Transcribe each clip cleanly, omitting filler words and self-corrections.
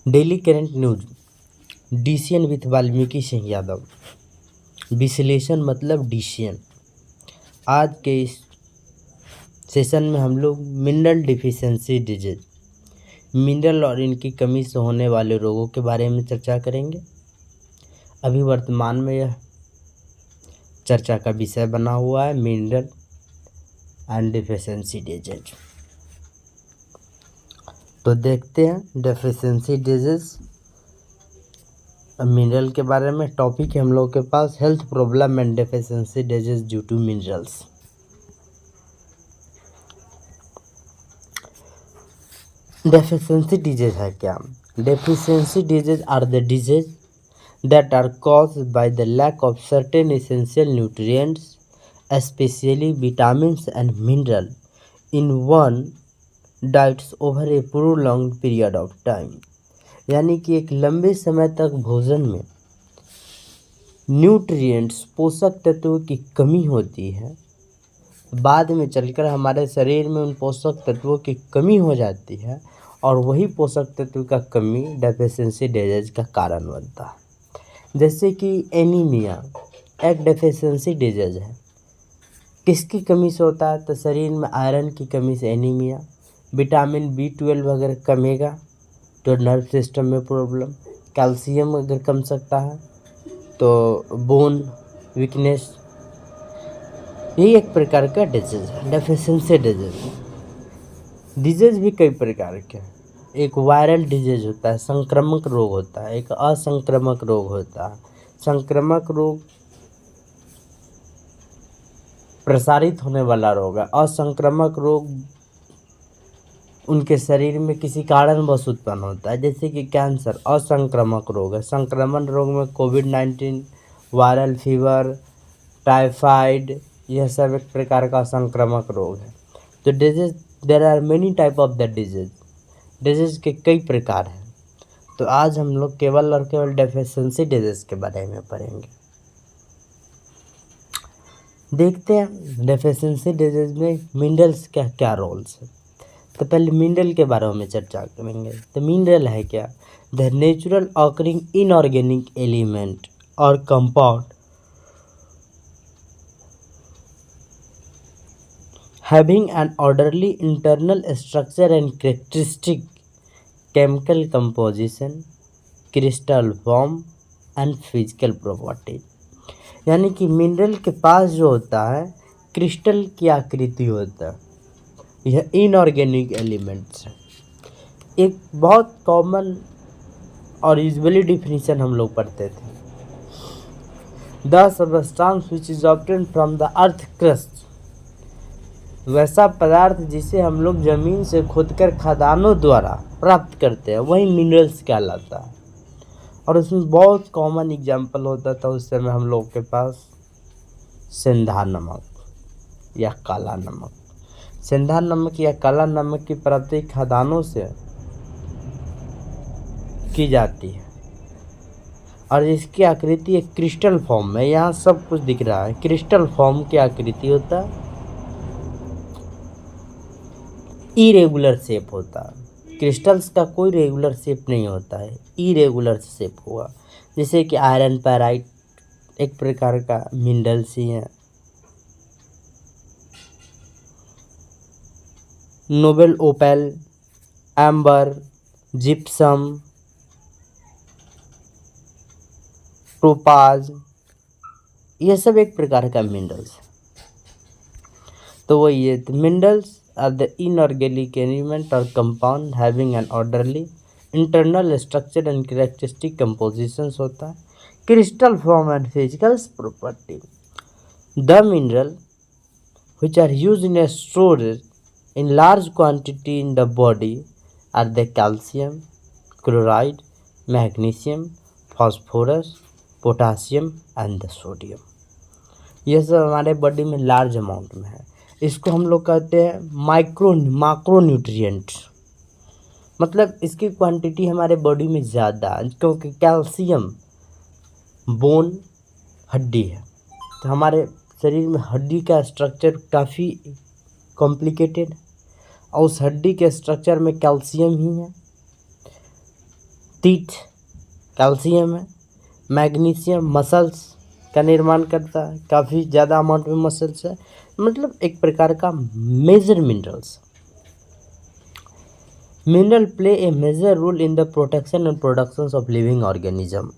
Daily current news, DCN with Valmiki Singh Yadav. विश्लेषण मतलब DCN. आज के इस सेशन में हम लोग मिनरल डिफिशियंसी डिजीज, मिनरल और इनकी कमी से होने वाले रोगों के बारे में चर्चा करेंगे। अभी वर्तमान में यह चर्चा का विषय बना हुआ है मिनरल एंड डिफिशियंसी डिजीज। तो देखते हैं डेफिशिएंसी डिजीज मिनरल के बारे में। टॉपिक है हम लोग के पास health problem and deficiency disease due to minerals. Deficiency disease है क्या? Deficiency disease are the disease that are caused by the lack of certain essential nutrients, especially vitamins and mineral, in one diets over a prolonged period of time। यानी कि एक लंबे समय तक भोजन में न्यूट्रिएंट्स पोषक तत्वों की कमी होती है, बाद में चलकर हमारे शरीर में उन पोषक तत्वों की कमी हो जाती है और वही पोषक तत्व का कमी डेफिशिएंसी डिजीज का कारण बनता है। जैसे कि एनीमिया एक डेफिशिएंसी डिजीज है। किसकी कमी से होता है? तो शरीर में आयरन की कमी से एनीमिया। विटामिन B12 अगर कमेगा तो नर्व सिस्टम में प्रॉब्लम। कैल्शियम अगर कम सकता है तो बोन वीकनेस। यही एक प्रकार का डिजीज है डेफिशिएंसी डिजीज। डिजीज भी कई प्रकार के हैं। एक वायरल डिजीज होता है, संक्रामक रोग होता है, एक असंक्रामक रोग होता है। संक्रामक रोग प्रसारित होने वाला रोग है। असंक्रामक रोग उनके शरीर में किसी कारणवश उत्पन्न होता है, जैसे कि कैंसर असंक्रामक रोग है। संक्रमण रोग में कोविड-19, वायरल फीवर, टाइफाइड, यह सब एक प्रकार का संक्रामक रोग है। तो disease there are many type of the disease के कई प्रकार हैं। तो आज हम लोग केवल और केवल डेफिशिएंसी डिजीज के बारे में पढ़ेंगे। देखते हैं डेफिशिएंसी डिजीज में मिनरल्स का क्या रोल्स है। तो पहले मिनरल के बारे में चर्चा करेंगे। तो मिनरल है क्या? The natural occurring inorganic element और compound having an orderly internal structure and characteristic chemical composition, crystal form and physical properties। यानी कि मिनरल के पास जो होता है क्रिस्टल की आकृति होता है। यह इनऑर्गेनिक एलिमेंट्स है। एक बहुत कॉमन और यूजुअली डिफिनीशन हम लोग पढ़ते थे, the substance which is obtained from the earth crust. वैसा पदार्थ जिसे हम लोग ज़मीन से खोदकर खदानों द्वारा प्राप्त करते हैं वही मिनरल्स कहलाता है। और उसमें बहुत कॉमन एग्जाम्पल होता था उस समय हम लोग के पास सेंधा नमक या काला नमक। सेंधा नमक या काला नमक की प्राप्ति खदानों से की जाती है और इसकी आकृति एक क्रिस्टल फॉर्म में, यहाँ सब कुछ दिख रहा है, क्रिस्टल फॉर्म की आकृति होता है। इरेगुलर शेप होता है। क्रिस्टल्स का कोई रेगुलर शेप नहीं होता है, इरेगुलर शेप हुआ। जैसे कि आयरन पैराइट एक प्रकार का मिनरल्स ही है। Noble opal, amber, gypsum, topaz, ये सब एक प्रकार का मिनरल्स है। तो वही है, minerals are the inorganic element or compound having an orderly internal structure and characteristic compositions होता है, crystal form and physical property। The mineral which are used in a storage in large quantity in the body are the calcium, chloride, magnesium, phosphorus, potassium and the sodium। यह सब हमारे body में large amount में है। इसको हम लोग कहते हैं माक्रो न्यूट्रिएंट्स। मतलब इसकी क्वांटिटी हमारे बॉडी में ज़्यादा, क्योंकि कैल्शियम बोन हड्डी है। तो हमारे शरीर में हड्डी का स्ट्रक्चर काफ़ी कॉम्प्लिकेटेड है और उस हड्डी के स्ट्रक्चर में कैल्शियम ही है। टीथ कैल्शियम है। मैग्नीशियम मसल्स का निर्माण करता है, काफ़ी ज़्यादा अमाउंट में मसल्स है, मतलब एक प्रकार का major minerals. Mineral play a major role in the protection and production of living organism.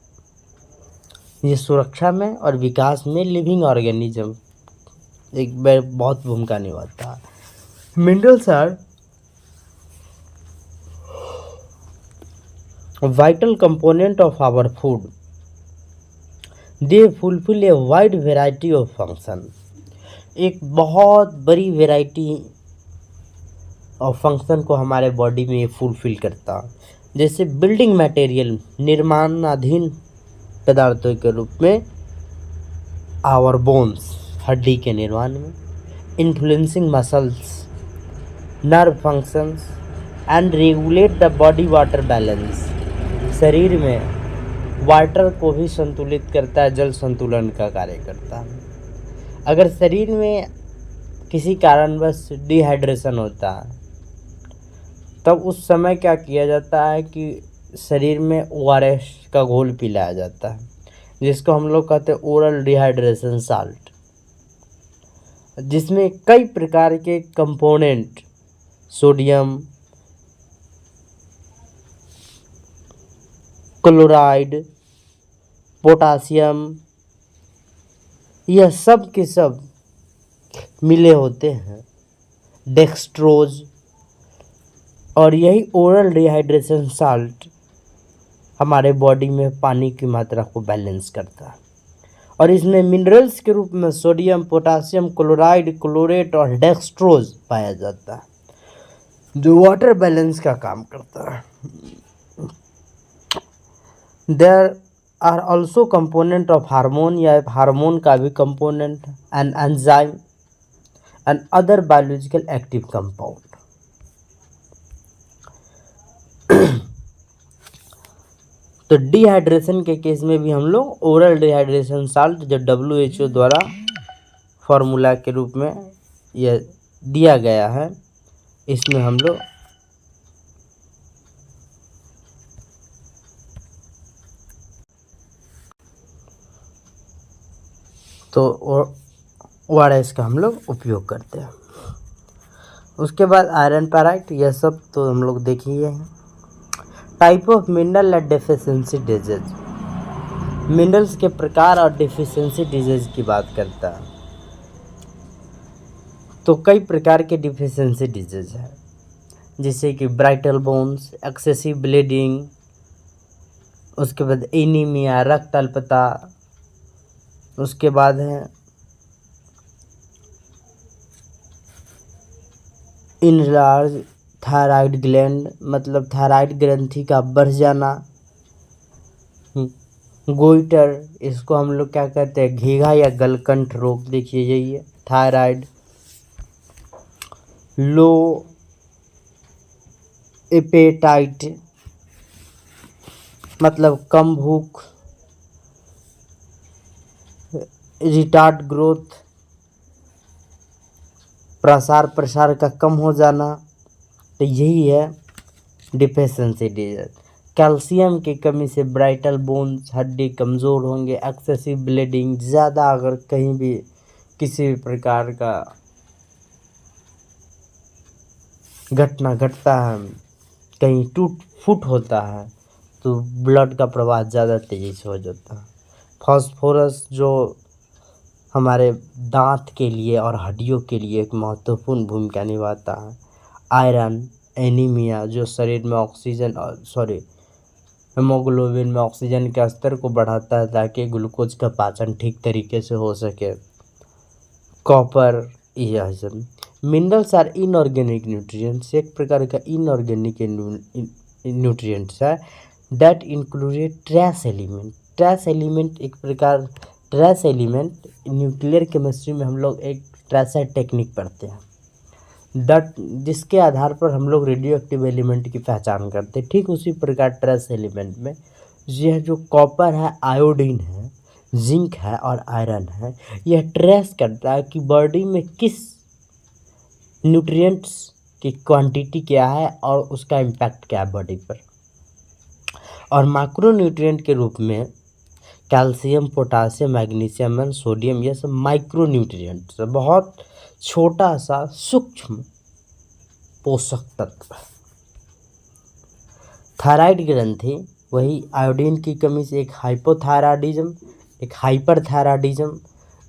ये सुरक्षा में और विकास में लिविंग ऑर्गेनिज्म एक बहुत भूमिका निभाता है। Minerals are vital component of our food. They fulfill a wide variety of function. एक बहुत बड़ी वैरायटी ऑफ फंक्शन को हमारे बॉडी में ये फुलफिल करता है, जैसे बिल्डिंग मटेरियल निर्माणाधीन पदार्थों के रूप में आवर बोन्स हड्डी के निर्माण में, influencing muscles nerve functions and regulate the body water balance. शरीर में वाटर को भी संतुलित करता है, जल संतुलन का कार्य करता है। अगर शरीर में किसी कारणवश डिहाइड्रेशन होता है तब उस समय क्या किया जाता है कि शरीर में ORS का घोल पिलाया जाता है, जिसको हम लोग कहते हैं ओरल डिहाइड्रेशन साल्ट, जिसमें कई प्रकार के कंपोनेंट सोडियम, क्लोराइड, पोटासियम, यह सब के सब मिले होते हैं, डेक्सट्रोज, और यही ओरल डिहाइड्रेशन साल्ट हमारे बॉडी में पानी की मात्रा को बैलेंस करता है। और इसमें मिनरल्स के रूप में सोडियम, पोटासियम, क्लोराइड, क्लोरेट और डेक्सट्रोज पाया जाता है, जो वाटर बैलेंस का काम करता है। There are also component of hormone या हार्मोन का भी component and enzyme and other biological active compound. तो डिहाइड्रेशन के केस में भी हम लोग ओरल डिहाइड्रेशन साल्ट, जो WHO द्वारा फॉर्मूला के रूप में यह दिया गया है, इसमें हम लोग तो ORS का हम लोग उपयोग करते हैं। उसके बाद आयरन पैराइट, यह सब तो हम लोग देख ही हैं। Type of mineral and deficiency disease, minerals के प्रकार और डेफिशिएंसी डिजीज की बात करता है। तो कई प्रकार के डेफिशिएंसी डिजीज है, जैसे कि ब्राइटल बोन्स, एक्सेसिव ब्लीडिंग, उसके बाद एनीमिया रक्त अल्पता, उसके बाद है इनलार्ज थायराइड ग्लैंड, मतलब थायराइड ग्रंथि का बढ़ जाना, गोइटर, इसको हम लोग क्या कहते हैं घीघा या गलकंठ रोग, देखिए यही है थायराइड। लो एपेटाइट, मतलब कम भूख, रिटार्ड ग्रोथ, प्रसार प्रसार का कम हो जाना, तो यही है डिफिशिएंसी डिजीज। कैल्शियम की कमी से ब्राइटल बोन्स, हड्डी कमज़ोर होंगे, एक्सेसिव ब्लीडिंग, ज़्यादा अगर कहीं भी किसी भी प्रकार का घटना घटता है, कहीं टूट फूट होता है, तो ब्लड का प्रवाह ज़्यादा तेज़ी से हो जाता है। फास्फोरस जो हमारे दांत के लिए और हड्डियों के लिए एक महत्वपूर्ण भूमिका निभाता है। आयरन, एनीमिया, जो शरीर में ऑक्सीजन हेमोग्लोबिन में ऑक्सीजन के स्तर को बढ़ाता है ताकि ग्लूकोज का पाचन ठीक तरीके से हो सके। कॉपर, यह सब मिनरल्स आर इनऑर्गेनिक न्यूट्रिएंट्स, एक प्रकार का इनऑर्गेनिक न्यूट्रिएंट्स है that included trace element. Trace element एक प्रकार ट्रेस एलिमेंट न्यूक्लियर केमिस्ट्री में हम लोग एक ट्रेसर टेक्निक पढ़ते हैं, जिसके आधार पर हम लोग रेडियो एक्टिव एलिमेंट की पहचान करते हैं। ठीक उसी प्रकार ट्रेस एलिमेंट में यह जो कॉपर है, आयोडीन है, जिंक है और आयरन है, यह ट्रेस करता है कि बॉडी में किस न्यूट्रिएंट्स की क्वांटिटी क्या है और उसका इम्पैक्ट क्या है बॉडी पर। और माइक्रोन्यूट्रिएंट के रूप में calcium, potassium, magnesium and sodium, ये सब माइक्रोन्यूट्रिएंट्स, बहुत छोटा सा सूक्ष्म पोषक तत्व। थायराइड ग्रंथि, वही आयोडीन की कमी से एक हाइपोथायराइडिज्म, एक हाइपरथायराइडिज्म।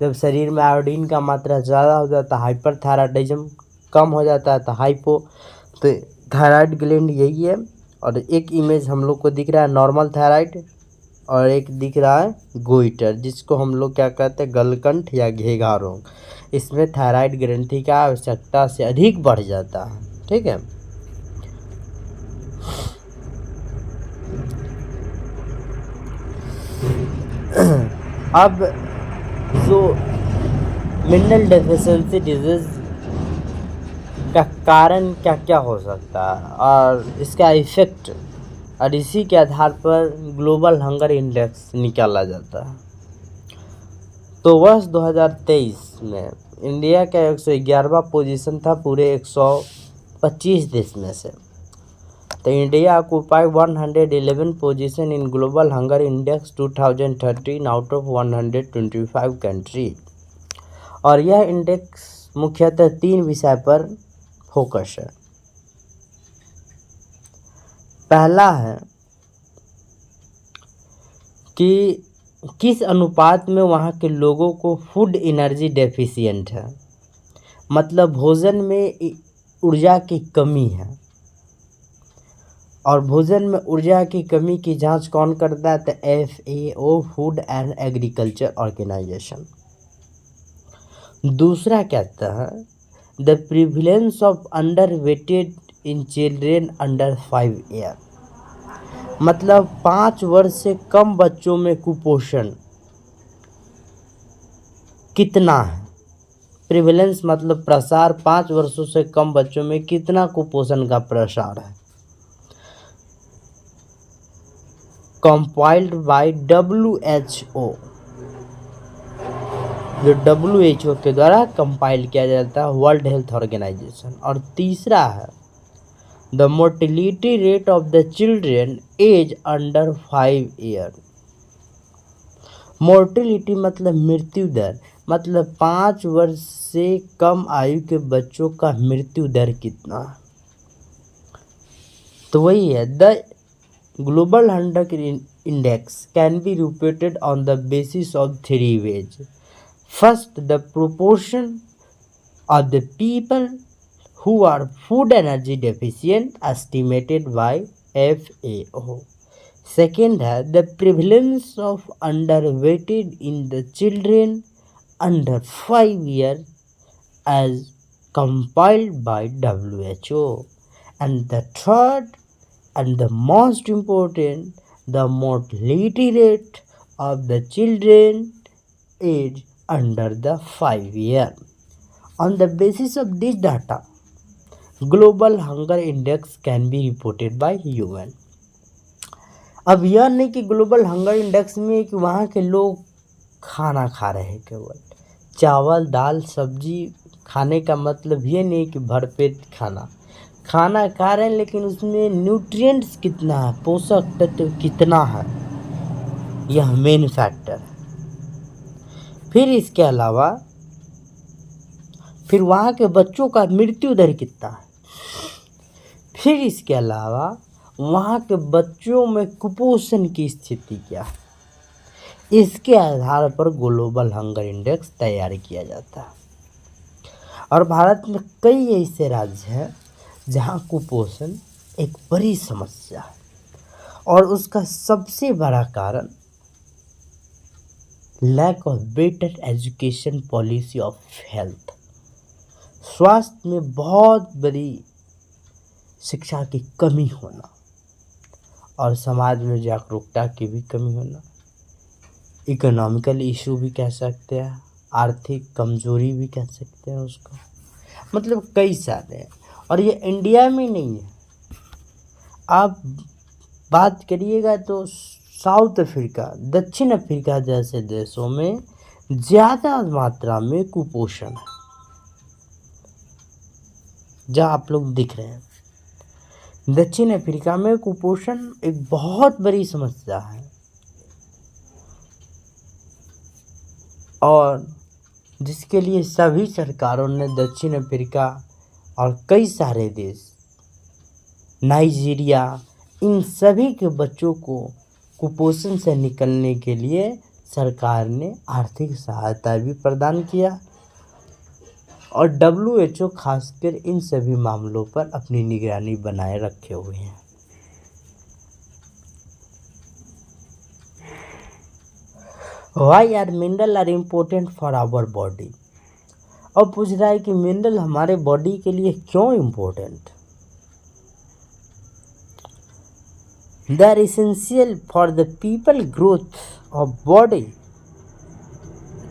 जब शरीर में आयोडीन का मात्रा ज़्यादा हो जाता है हाइपरथायराइडिज्म, कम हो जाता है तो हाइपो। तो थायराइड ग्लैंड यही है। और एक इमेज हम लोग को दिख रहा है नॉर्मल थायराइड, और एक दिख रहा है गोइटर, जिसको हम लोग क्या कहते हैं, गलकंठ या घेघा रोग। इसमें थायराइड ग्रंथि का आवश्यकता से अधिक बढ़ जाता है। ठीक है। अब जो मिनरल डेफिशिएंसी डिजीज का कारण क्या क्या हो सकता है और इसका इफेक्ट, और इसी के आधार पर ग्लोबल हंगर इंडेक्स निकाला जाता है। तो वर्ष 2023 में इंडिया का 111वां पोजीशन था पूरे 125 देश में से। तो India occupy 111 position in global hunger index 2013 out of 125 country. और यह इंडेक्स मुख्यतः 3 विषय पर फोकस है। पहला है कि किस अनुपात में वहाँ के लोगों को फूड एनर्जी डेफिशिएंट है, मतलब भोजन में ऊर्जा की कमी है। और भोजन में ऊर्जा की कमी की जांच कौन करता है? तो FAO, food and agriculture organisation. दूसरा कहता है the prevalence of under weighted in children under 5 year, मतलब 5 वर्ष से कम बच्चों में कुपोषण कितना है। प्रिविलेंस मतलब प्रसार, 5 वर्षों से कम बच्चों में कितना कुपोषण का प्रसार है। कंपाइल्ड बाय WHO, जो WHO के द्वारा कंपाइल किया जाता है, वर्ल्ड हेल्थ ऑर्गेनाइजेशन। और तीसरा है the mortality rate of the children age under 5 year. Mortality मतलब मृत्यु दर, मतलब 5 वर्ष से कम आयु के बच्चों का मृत्यु दर कितना है। तो वही है, the global hunger index can be reported on the basis of 3 ways. First, the proportion of the people who are food energy deficient estimated by FAO. Second है the prevalence of underweighted in the children under 5 years as compiled by WHO. And the third and the most important, the mortality rate of the children age under the 5 year. On the basis of this data, global hunger index can be reported by UN. अब यह नहीं कि global hunger index में कि वहाँ के लोग खाना खा रहे हैं, केवल चावल दाल सब्जी खाने का मतलब ये नहीं कि भरपेट खाना खा रहे हैं, लेकिन उसमें न्यूट्रिएंट्स कितना है, पोषक तत्व कितना है, यह मेन फैक्टर है। फिर इसके अलावा फिर वहाँ के बच्चों का मृत्यु दर कितना है। फिर इसके अलावा वहाँ के बच्चों में कुपोषण की स्थिति क्या है। इसके आधार पर ग्लोबल हंगर इंडेक्स तैयार किया जाता है। और भारत में कई ऐसे राज्य हैं जहाँ कुपोषण एक बड़ी समस्या है, और उसका सबसे बड़ा कारण lack of better education policy of health. स्वास्थ्य में बहुत बड़ी शिक्षा की कमी होना, और समाज में जागरूकता की भी कमी होना, इकोनॉमिकल इशू भी कह सकते हैं, आर्थिक कमजोरी भी कह सकते हैं उसको, मतलब कई सारे हैं। और ये इंडिया में नहीं है, आप बात करिएगा तो साउथ अफ्रीका, दक्षिण अफ्रीका जैसे देशों में ज़्यादा मात्रा में कुपोषण है, जहाँ आप लोग दिख रहे हैं। दक्षिण अफ्रीका में कुपोषण एक बहुत बड़ी समस्या है और जिसके लिए सभी सरकारों ने दक्षिण अफ्रीका और कई सारे देश, नाइजीरिया, इन सभी के बच्चों को कुपोषण से निकलने के लिए सरकार ने आर्थिक सहायता भी प्रदान किया और WHO खासकर इन सभी मामलों पर अपनी निगरानी बनाए रखे हुए हैं। Why are mineral are important for our body? अब पूछ रहा है कि मिनरल हमारे बॉडी के लिए क्यों important? They are essential for the people growth of body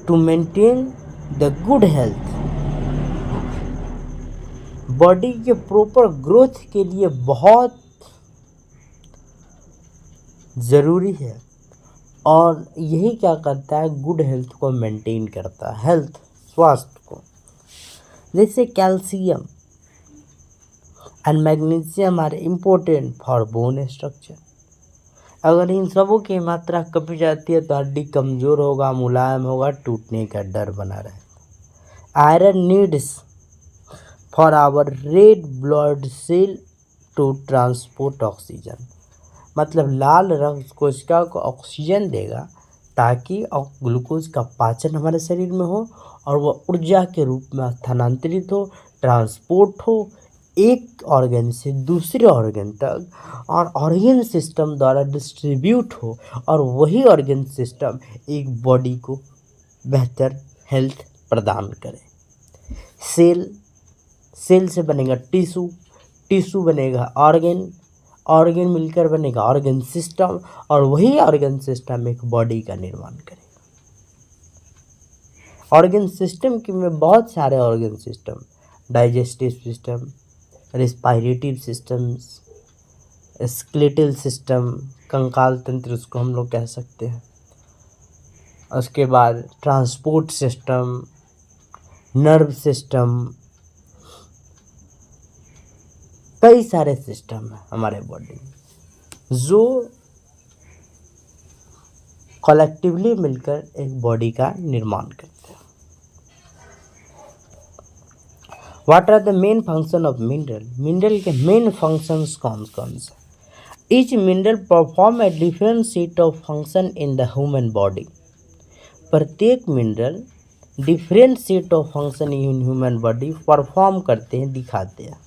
to maintain the good health. Body के प्रॉपर ग्रोथ के लिए बहुत ज़रूरी है और यही क्या करता है, गुड हेल्थ को मेंटेन करता है, हेल्थ स्वास्थ्य को। जैसे calcium and magnesium are important for bone structure. अगर इन सबों की मात्रा कम जाती है तो हड्डी कमज़ोर होगा, मुलायम होगा, टूटने का डर बना रहेगा। Iron needs for our red blood cell to transport oxygen, मतलब लाल रक्त कोशिका को ऑक्सीजन देगा ताकि ग्लूकोज का पाचन हमारे शरीर में हो और वह ऊर्जा के रूप में स्थानांतरित हो, ट्रांसपोर्ट हो एक ऑर्गन से दूसरे ऑर्गन तक और ऑर्गन सिस्टम द्वारा डिस्ट्रीब्यूट हो और वही ऑर्गन सिस्टम एक बॉडी को बेहतर हेल्थ प्रदान करे। सेल से बनेगा टिश्यू बनेगा ऑर्गन मिलकर बनेगा ऑर्गन सिस्टम और वही ऑर्गन सिस्टम एक बॉडी का निर्माण करेगा। ऑर्गन सिस्टम के में बहुत सारे organ system, digestive system, respiratory systems, skeletal system, कंकाल तंत्र उसको हम लोग कह सकते हैं। उसके बाद ट्रांसपोर्ट सिस्टम, नर्व सिस्टम, कई सारे सिस्टम है हमारे बॉडी में जो कलेक्टिवली मिलकर एक बॉडी का निर्माण करते हैं। What are the main function of mineral? Mineral के मेन फंक्शंस कौन कौन से? Each mineral perform a different set of function in the human body. प्रत्येक mineral different set of function in human body perform करते हैं, दिखाते हैं।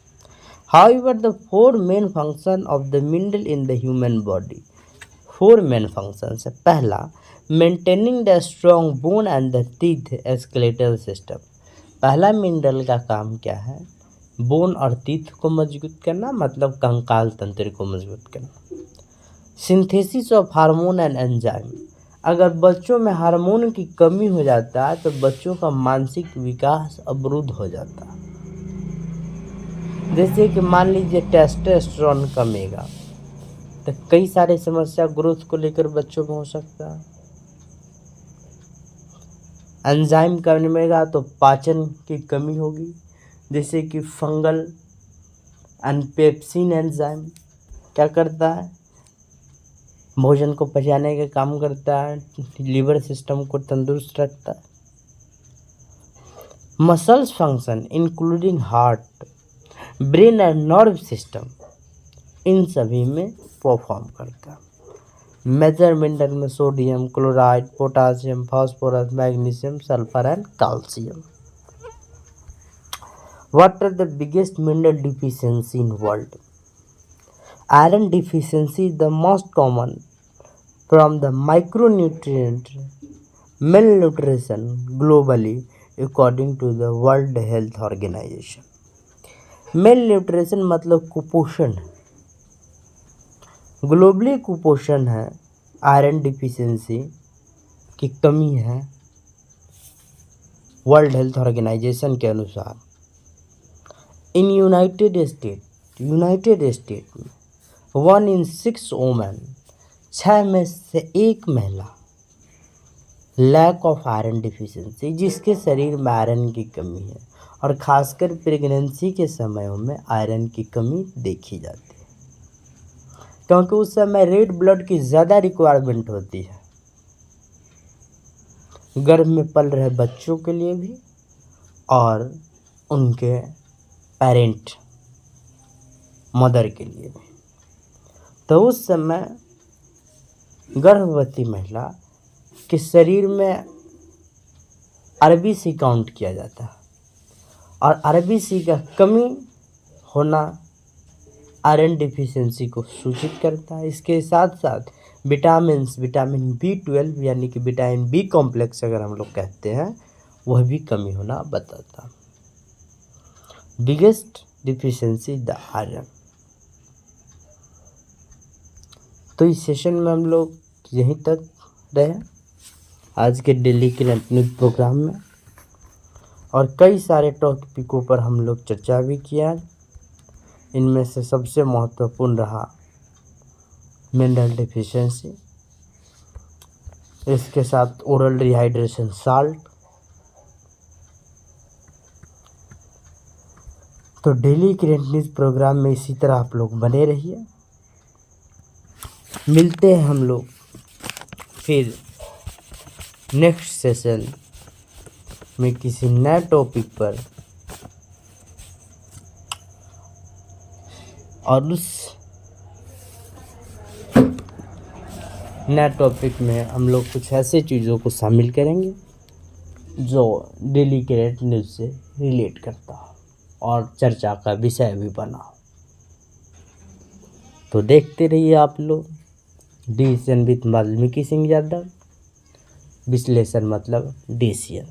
However, the four main functions of the mineral in the human body. Four main functions है। पहला, maintaining the strong bone and the teeth skeletal system। पहला mineral का काम क्या है? बोन और टीथ को मजबूत करना, मतलब कंकाल तंत्र को मजबूत करना। Synthesis of hormone and enzyme. अगर बच्चों में हार्मोन की कमी हो जाता है तो बच्चों का मानसिक विकास अवरुद्ध हो जाता है। जैसे कि मान लीजिए टेस्टोस्टेरोन कमेगा तो कई सारे समस्या ग्रोथ को लेकर बच्चों में हो सकता है। एंजाइम कमेगा तो पाचन की कमी होगी, जैसे कि फंगल एंड पेप्सिन एंजाइम क्या करता है, भोजन को पचाने का काम करता है, लीवर सिस्टम को तंदुरुस्त रखता है। Muscles function including heart, brain and nerve system, इन सभी में परफॉर्म करता है। मेजर मिनरल में sodium, chloride, potassium, phosphorus, magnesium, sulphur and calcium. What are the biggest mineral deficiency in world? Iron deficiency is the most common from the micronutrient malnutrition globally according to the world health organisation. Malnutrition मतलब कुपोषण, globally कुपोषण है, iron deficiency की कमी है world health organisation के अनुसार। In United state में 1 in 6 वोमेन, 6 में से 1 महिला लैक ऑफ आयरन डिफिशियंसी, जिसके शरीर में आयरन की कमी है और खासकर प्रेगनेंसी के समयों में आयरन की कमी देखी जाती है। क्योंकि उस समय रेड ब्लड की ज़्यादा रिक्वायरमेंट होती है, गर्भ में पल रहे बच्चों के लिए भी और उनके पेरेंट मदर के लिए भी। तो उस समय गर्भवती महिला के शरीर में आरबीसी काउंट किया जाता है और आरबीसी का कमी होना आयरन डिफिशिएंसी को सूचित करता है। इसके साथ साथ विटामिन B12 यानी कि विटामिन बी कॉम्प्लेक्स अगर हम लोग कहते हैं, वह भी कमी होना बताता। Biggest deficiency the iron. तो इस सेशन में हम लोग यहीं तक रहे आज के डेली करंट न्यूज़ प्रोग्राम में, और कई सारे टॉपिकों पर हम लोग चर्चा भी किया। इनमें से सबसे महत्वपूर्ण रहा मिनरल डिफिशिएंसी, इसके साथ ओरल रिहाइड्रेशन साल्ट। तो डेली करंट न्यूज़ प्रोग्राम में इसी तरह आप लोग बने रहिए। मिलते हैं हम लोग फिर नेक्स्ट सेशन में किसी नए टॉपिक पर, और उस नए टॉपिक में हम लोग कुछ ऐसे चीज़ों को शामिल करेंगे जो डेली करंट न्यूज़ से रिलेट करता हो और चर्चा का विषय भी बना हो। तो देखते रहिए आप लोग डिसीजन विद वाल्मीकि सिंह यादव, विश्लेषण मतलब डिसीजन।